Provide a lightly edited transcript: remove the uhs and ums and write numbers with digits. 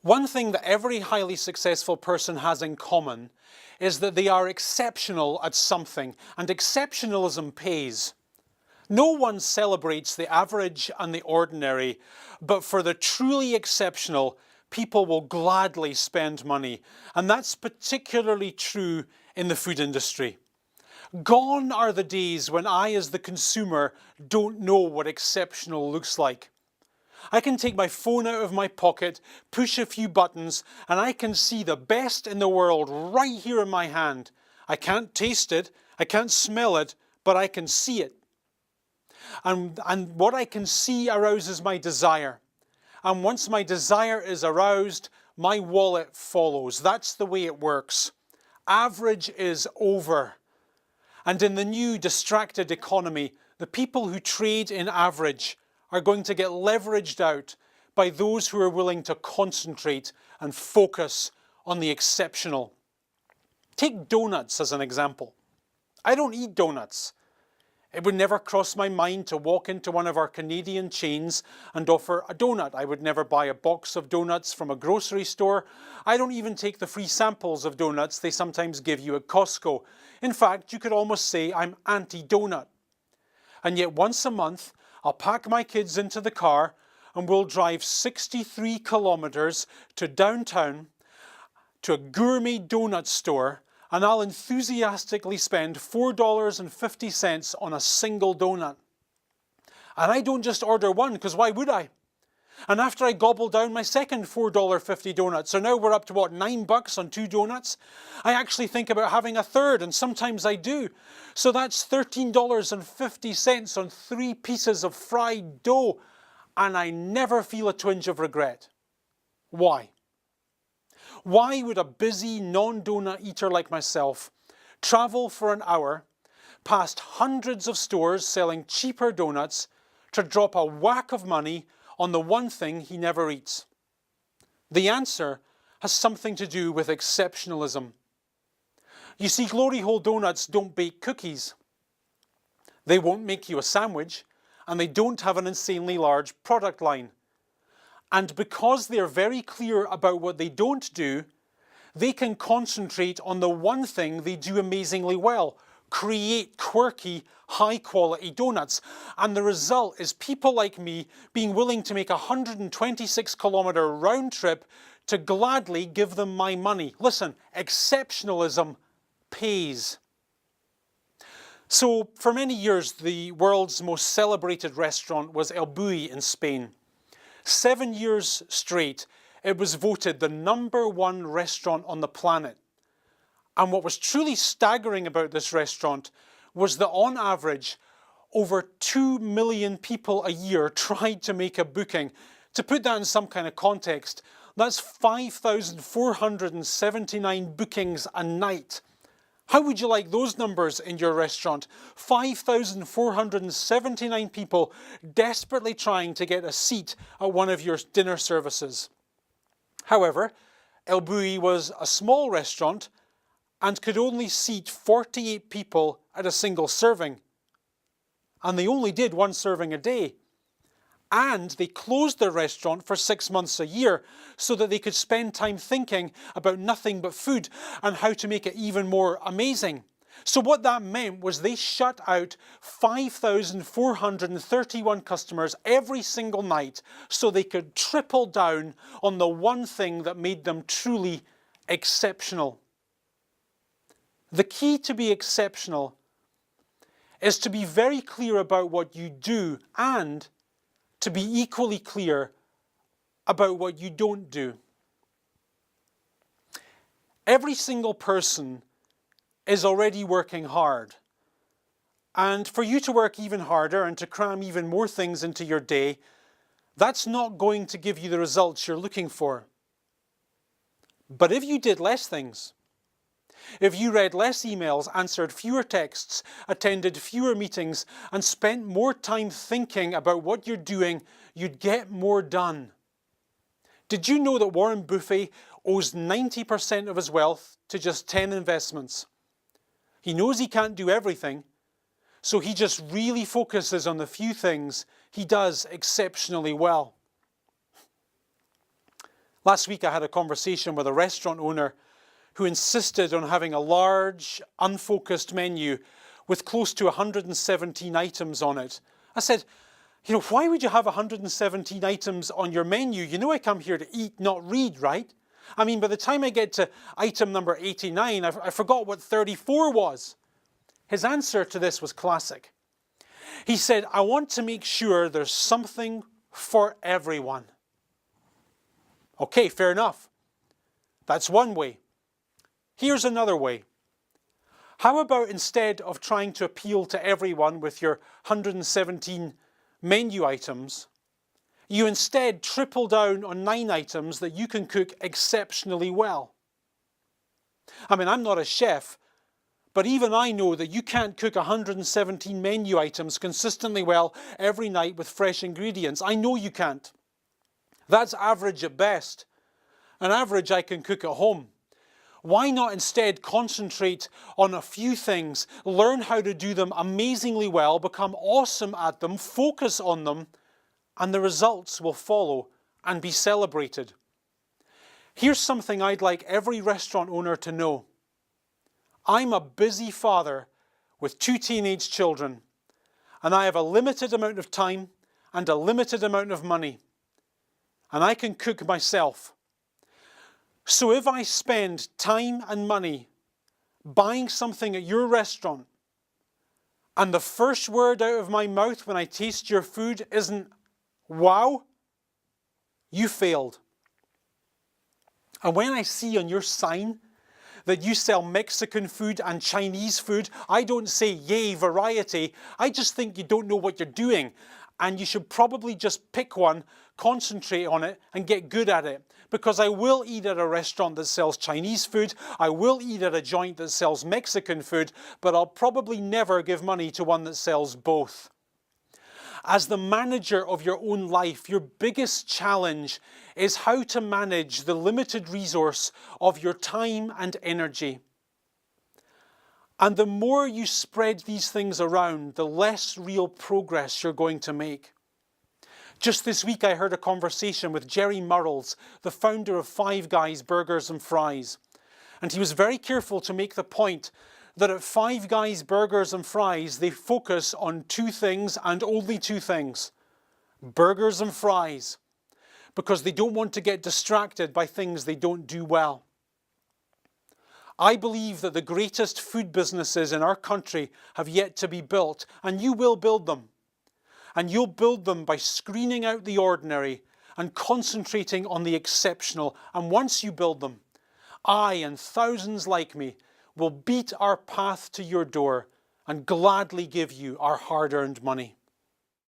One thing that every highly successful person has in common is that they are exceptional at something, and exceptionalism pays. No one celebrates the average and the ordinary, but for the truly exceptional, people will gladly spend money, and that's particularly true in the food industry. Gone are the days when I, as the consumer, don't know what exceptional looks like. I can take my phone out of my pocket, push a few buttons, and I can see the best in the world right here in my hand. I can't taste it, I can't smell it, but I can see it. And what I can see arouses my desire. And once my desire is aroused, my wallet follows. That's the way it works. Average is over. And in the new distracted economy, the people who trade in average are going to get leveraged out by those who are willing to concentrate and focus on the exceptional. Take donuts as an example. I don't eat donuts. It would never cross my mind to walk into one of our Canadian chains and offer a donut. I would never buy a box of donuts from a grocery store. I don't even take the free samples of donuts they sometimes give you at Costco. In fact, you could almost say I'm anti-donut. And yet once a month, I'll pack my kids into the car and we'll drive 63 kilometers to downtown to a gourmet donut store, and I'll enthusiastically spend $4.50 on a single donut. And I don't just order one, because why would I? And after I gobble down my second $4.50 donut, so now we're up to what, $9 on 2 donuts? I actually think about having a third, and sometimes I do. So that's $13.50 on 3 pieces of fried dough, and I never feel a twinge of regret. Why? Why would a busy non-donut eater like myself travel for an hour past hundreds of stores selling cheaper donuts to drop a whack of money on the one thing he never eats? The answer has something to do with exceptionalism. You see, Glory Hole Donuts don't bake cookies. They won't make you a sandwich, and they don't have an insanely large product line. And because they're very clear about what they don't do, they can concentrate on the one thing they do amazingly well: create quirky, high-quality donuts. And the result is people like me being willing to make a 126-kilometer round trip to gladly give them my money. Listen, exceptionalism pays. So, for many years, the world's most celebrated restaurant was El Bulli in Spain. 7 years straight, it was voted the #1 restaurant on the planet. And what was truly staggering about this restaurant was that on average, over 2 million people a year tried to make a booking. To put that in some kind of context, that's 5,479 bookings a night. How would you like those numbers in your restaurant? 5,479 people desperately trying to get a seat at one of your dinner services. However, El Bulli was a small restaurant and could only seat 48 people at a single serving. And they only did 1 serving a day. And they closed their restaurant for 6 months a year so that they could spend time thinking about nothing but food and how to make it even more amazing. So what that meant was they shut out 5,431 customers every single night so they could triple down on the one thing that made them truly exceptional. The key to be exceptional is to be very clear about what you do and to be equally clear about what you don't do. Every single person is already working hard. And for you to work even harder and to cram even more things into your day, that's not going to give you the results you're looking for. But if you did less things, if you read less emails, answered fewer texts, attended fewer meetings, and spent more time thinking about what you're doing, you'd get more done. Did you know that Warren Buffett owes 90% of his wealth to just 10 investments? He knows he can't do everything, so he just really focuses on the few things he does exceptionally well. Last week I had a conversation with a restaurant owner who insisted on having a large, unfocused menu with close to 117 items on it. I said, why would you have 117 items on your menu? You know I come here to eat, not read, right? I mean, by the time I get to item number 89, I forgot what 34 was. His answer to this was classic. He said, I want to make sure there's something for everyone. Okay, fair enough. That's one way. Here's another way. How about instead of trying to appeal to everyone with your 117 menu items, you instead triple down on 9 items that you can cook exceptionally well? I mean, I'm not a chef, but even I know that you can't cook 117 menu items consistently well every night with fresh ingredients. I know you can't. That's average at best. An average I can cook at home. Why not instead concentrate on a few things, learn how to do them amazingly well, become awesome at them, focus on them, and the results will follow and be celebrated. Here's something I'd like every restaurant owner to know. I'm a busy father with 2 teenage children, and I have a limited amount of time and a limited amount of money, and I can cook myself. So if I spend time and money buying something at your restaurant, and the first word out of my mouth when I taste your food isn't, wow, you failed. And when I see on your sign that you sell Mexican food and Chinese food, I don't say, yay, variety. I just think you don't know what you're doing. And you should probably just pick one, concentrate on it, and get good at it. Because I will eat at a restaurant that sells Chinese food, I will eat at a joint that sells Mexican food, but I'll probably never give money to one that sells both. As the manager of your own life, your biggest challenge is how to manage the limited resource of your time and energy. And the more you spread these things around, the less real progress you're going to make. Just this week I heard a conversation with Jerry Murrells, the founder of Five Guys Burgers and Fries. And he was very careful to make the point that at Five Guys Burgers and Fries, they focus on 2 things and only 2 things. Burgers and fries. Because they don't want to get distracted by things they don't do well. I believe that the greatest food businesses in our country have yet to be built, and you will build them. And you'll build them by screening out the ordinary and concentrating on the exceptional. And once you build them, I and thousands like me will beat our path to your door and gladly give you our hard-earned money.